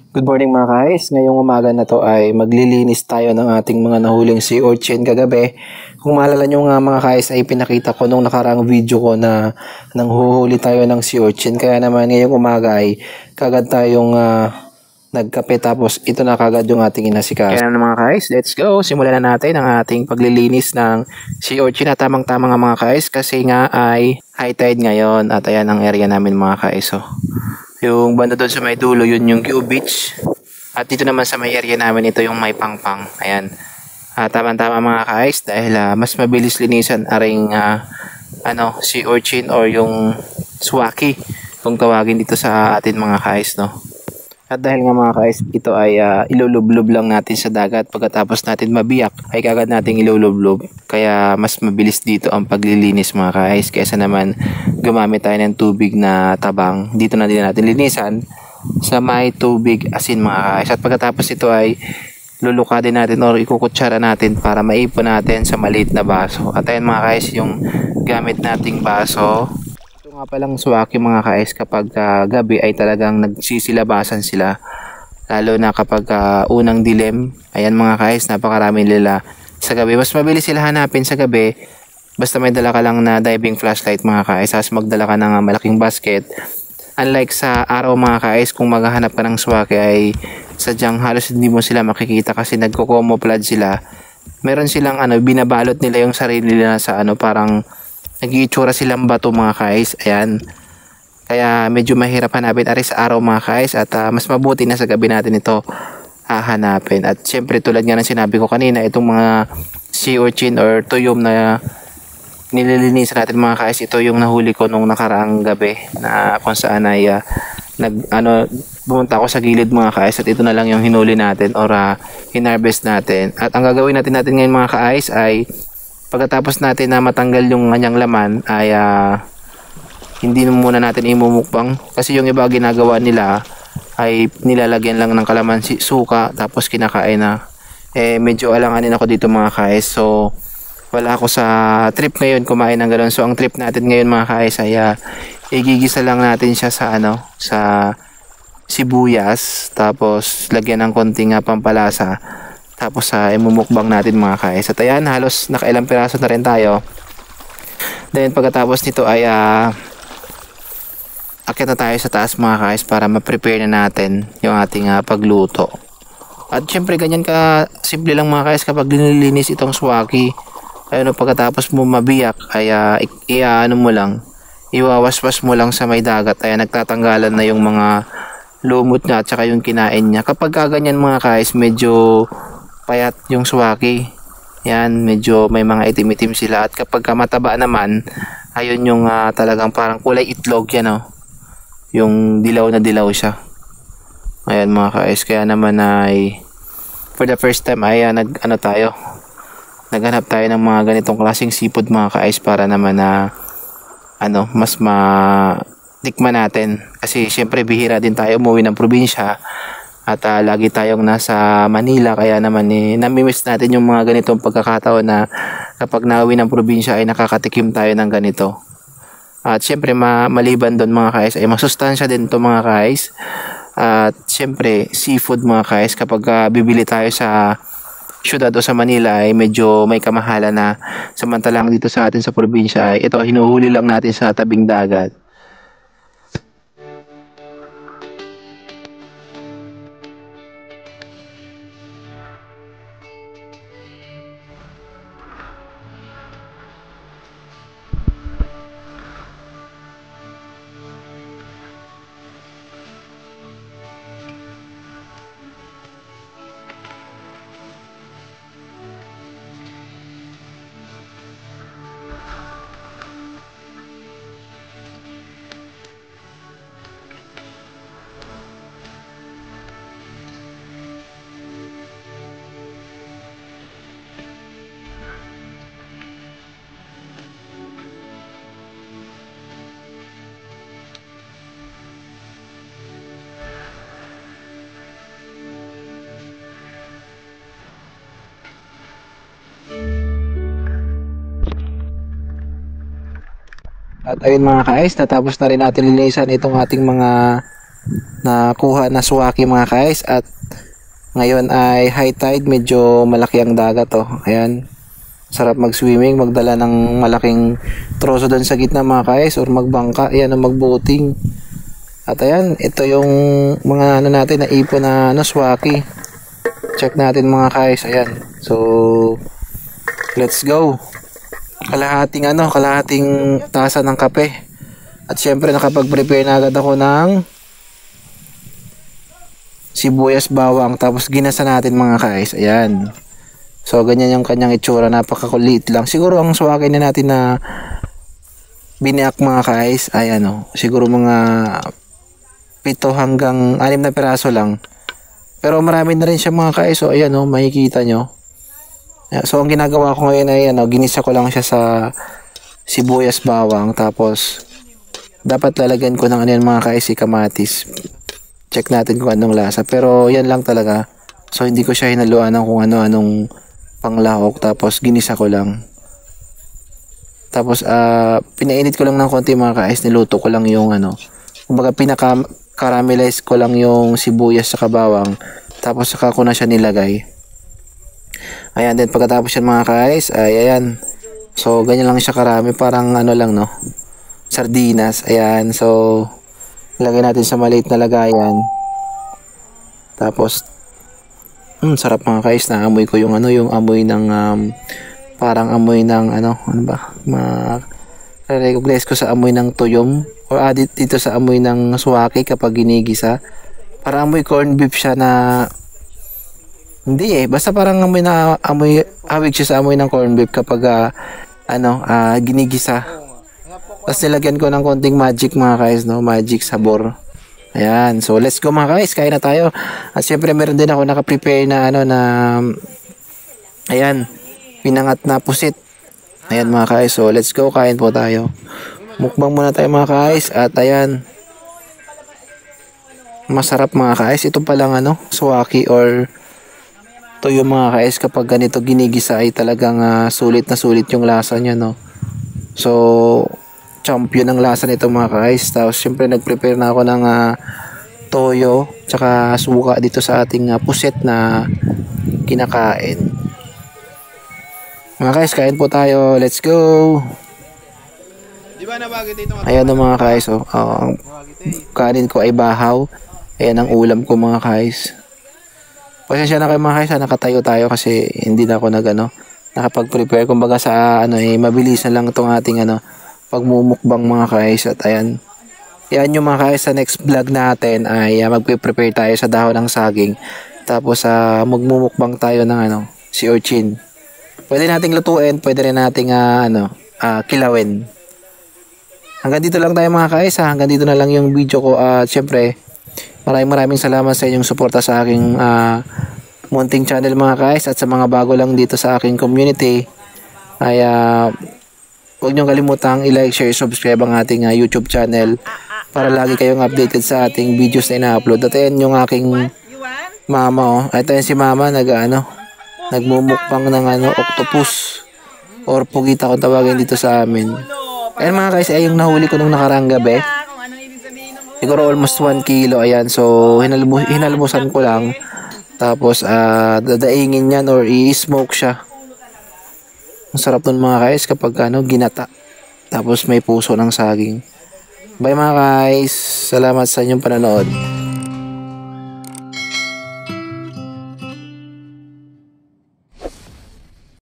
Good morning mga guys. Ngayong umaga na to ay maglilinis tayo ng ating mga nahuling sea urchin kagabi. Kung maalala nyo nga mga guys ay pinakita ko nung nakaraang video ko na nanghuhuli tayo ng sea urchin. Kaya naman ngayong umaga ay kagad tayong nagkape tapos ito na kagad yung ating inasikaso. Kaya naman mga guys, let's go. Simulan na natin ang ating paglilinis ng sea urchin. Tamang-tama nga mga guys kasi nga ay high tide ngayon at ayan ang area namin mga guys. So, yung banda doon sa may dulo, yun yung Q Beach. At dito naman sa may area namin, ito yung may pangpang. Ayan. Tama-tama mga guys dahil mas mabilis linisan aring sea urchin or yung swaki kung tawagin dito sa atin mga guys, no. At dahil nga mga guys, ito ay ilulublob lang natin sa dagat. Pagkatapos natin mabiyak, ay kagad natin ilulublob. Kaya mas mabilis dito ang paglilinis mga guys. Kaysa naman gumamit tayo ng tubig na tabang. Dito na din natin linisan sa may tubig asin mga guys. At pagkatapos ito ay lulukadin natin or ikukutsara natin para maipon natin sa maliit na baso. At ayan mga guys, yung gamit nating baso. Nga palang swaki mga guys, kapag gabi ay talagang nagsisilabasan sila, lalo na kapag unang dilim. Ayan mga guys, napakarami nila sa gabi. Mas mabilis sila hanapin sa gabi basta may dala ka lang na diving flashlight mga guys, as magdala ka ng malaking basket. Unlike sa araw mga guys, kung maghahanap ka ng swaki ay sadyang halos hindi mo sila makikita kasi nagko-camouflage sila. Meron silang binabalot nila yung sarili nila sa parang nag-iitsura silang bato mga guys. Ayan. Kaya medyo mahirap hanapin ari sa araw mga guys. At mas mabuti na sa gabi natin ito hahanapin. At syempre tulad nga ng sinabi ko kanina, itong mga sea urchin or tuyom na nililinisan natin mga guys, ito yung nahuli ko nung nakaraang gabi na kung saan ay bumunta ako sa gilid mga guys. At ito na lang yung hinuli natin or hinarvest natin. At ang gagawin natin ngayon mga guys ay pagkatapos natin na matanggal yung kanyang laman ay hindi muna natin imumukbang kasi yung iba ginagawa nila ay nilalagyan lang ng kalamansi, suka tapos kinakain na. Medyo alanganin ako dito mga guys, so wala ako sa trip ngayon kumain ng ganoon. So ang trip natin ngayon mga guys ay igigisa lang natin siya sa sa sibuyas tapos lagyan ng konting pampalasa. Tapos imumukbang natin mga guys. At ayan, halos nakailang piraso na rin tayo. Then pagkatapos nito ay akyat na tayo sa taas mga guys para ma-prepare na natin yung ating pagluto. At syempre ganyan ka simple lang mga guys kapag nililinis itong swaki. Ayun, pagkatapos mo mabiyak ay mo lang, iwawaswas mo lang sa may dagat. Ay nagtatanggalan na yung mga lumot niya at saka yung kinain niya. Kapag ganyan mga guys, medyo payat yung swaki. Yan, medyo may mga itim-itim sila. At kapag mataba naman, ayun yung talagang parang kulay itlog yan, oh. Yung dilaw na dilaw siya. Ayan mga guys, kaya naman ay for the first time ay naghanap tayo ng mga ganitong klaseng seafood mga guys para naman mas tikman natin. Kasi syempre bihira din tayo umuwi ng probinsya. At lagi tayong nasa Manila, kaya naman namimiss natin yung mga ganitong pagkakataon na kapag nauwi ng probinsya ay nakakatikim tayo ng ganito. At syempre maliban doon mga guys ay masustansya din to mga guys. At syempre seafood mga guys, kapag bibili tayo sa syudad o sa Manila ay medyo may kamahalan na, samantalang dito sa atin sa probinsya ay ito hinuhuli lang natin sa tabing dagat. At ayun mga ka-ice, natapos na rin natin linisan itong ating mga nakuha na suwaki mga guys. At ngayon ay high tide, medyo malaki ang dagat oh. Ayan. Sarap mag-swimming, magdala ng malaking troso doon sa gitna mga guys, or magbangka, ayan, o mag-boating. At ayan, ito yung mga ano natin na ipon na swaki. Check natin mga guys, ayan. So, let's go. Kalahating tasa ng kape. At syempre nakapag-prepare na agad ako ng sibuyas, bawang, tapos ginasa natin mga guys, ayan. So, ganyan yung kanyang itsura. Napakakulit lang. Siguro ang suwakin na natin na biniak mga guys ay siguro mga 7 hanggang 6 na piraso lang. Pero marami na rin siya mga guys. So, ayan makikita nyo. So, ang ginagawa ko ngayon ay ginisa ko lang siya sa sibuyas, bawang. Tapos, dapat lalagyan ko ng mga guys, kamatis. Check natin kung anong lasa. Pero, yan lang talaga. So, hindi ko siya hinaluan ng kung anong panglahok, tapos ginisa ko lang. Tapos pinainit ko lang ng konti mga guys, niluto ko lang yung kumbaga pinaka-caramelize ko lang yung sibuyas sa bawang, tapos saka ko na siya nilagay. Ayan, then pagkatapos yan mga guys ay ayan. So ganyan lang siya karami, parang lang sardinas. Ayan, so lagay natin sa maliit na lagayan. Tapos sarap mga guys, naamoy ko yung yung amoy ng parang amoy ng recognize ko sa amoy ng tuyom, or dito sa amoy ng suwaki kapag ginigisa. Parang amoy corn beef siya na hindi basta parang hawig siya sa amoy ng corn beef kapag ginigisa. Tapos nilagyan ko ng konting magic mga guys, magic sabor. Ayan, so let's go mga guys, kain na tayo. At syempre meron din ako naka-prepare na ayan, pinangat na pusit. Ayan mga guys, so let's go, kain po tayo. Mukbang muna tayo mga guys. At ayan, masarap mga guys. Ito palang suwaki or tuyo mga guys, kapag ganito ginigisa ay talagang sulit na sulit yung lasa niya So champion ang lasa nito mga guys. Tapos syempre nag-prepare na ako ng toyo tsaka suka dito sa ating puset na kinakain. Mga guys, kain po tayo. Let's go. Ayan mga guys, ang kanin ko ay bahaw. Ayan ang ulam ko mga guys. Pasensya na kayo mga guys, nakatayo tayo kasi hindi na ako nakapag-prepare. Kumbaga sa mabilis na lang itong ating pagmumukbang mga guys. At ayan, yan yung mga guys, sa next vlog natin ay magpe-prepare tayo sa dahon ng saging. Tapos magmumukbang tayo ng sea urchin. Pwede nating lutuin, pwede rin nating kilawin. Hanggang dito lang tayo mga guys, hanggang dito na lang yung video ko. Syempre maraming salamat sa inyong suporta sa aking munting channel mga guys. At sa mga bago lang dito sa aking community ay huwag niyong kalimutang i-like, share, subscribe ang ating YouTube channel para lagi kayong updated sa ating videos na ina-upload. At ayan yung aking mama Ito yan si mama, nagmumukbang ng octopus or pugita kung tawagin dito sa amin. Ayan mga guys, ay yung nahuli ko nung nakaraang gabi. Siguro almost 1 kilo. Ayan, so hinalmusan ko lang. Tapos dadaingin yan or i-smoke siya. Ang sarap nun mga guys kapag ginata. Tapos may puso ng saging. Bye mga guys. Salamat sa inyong panonood.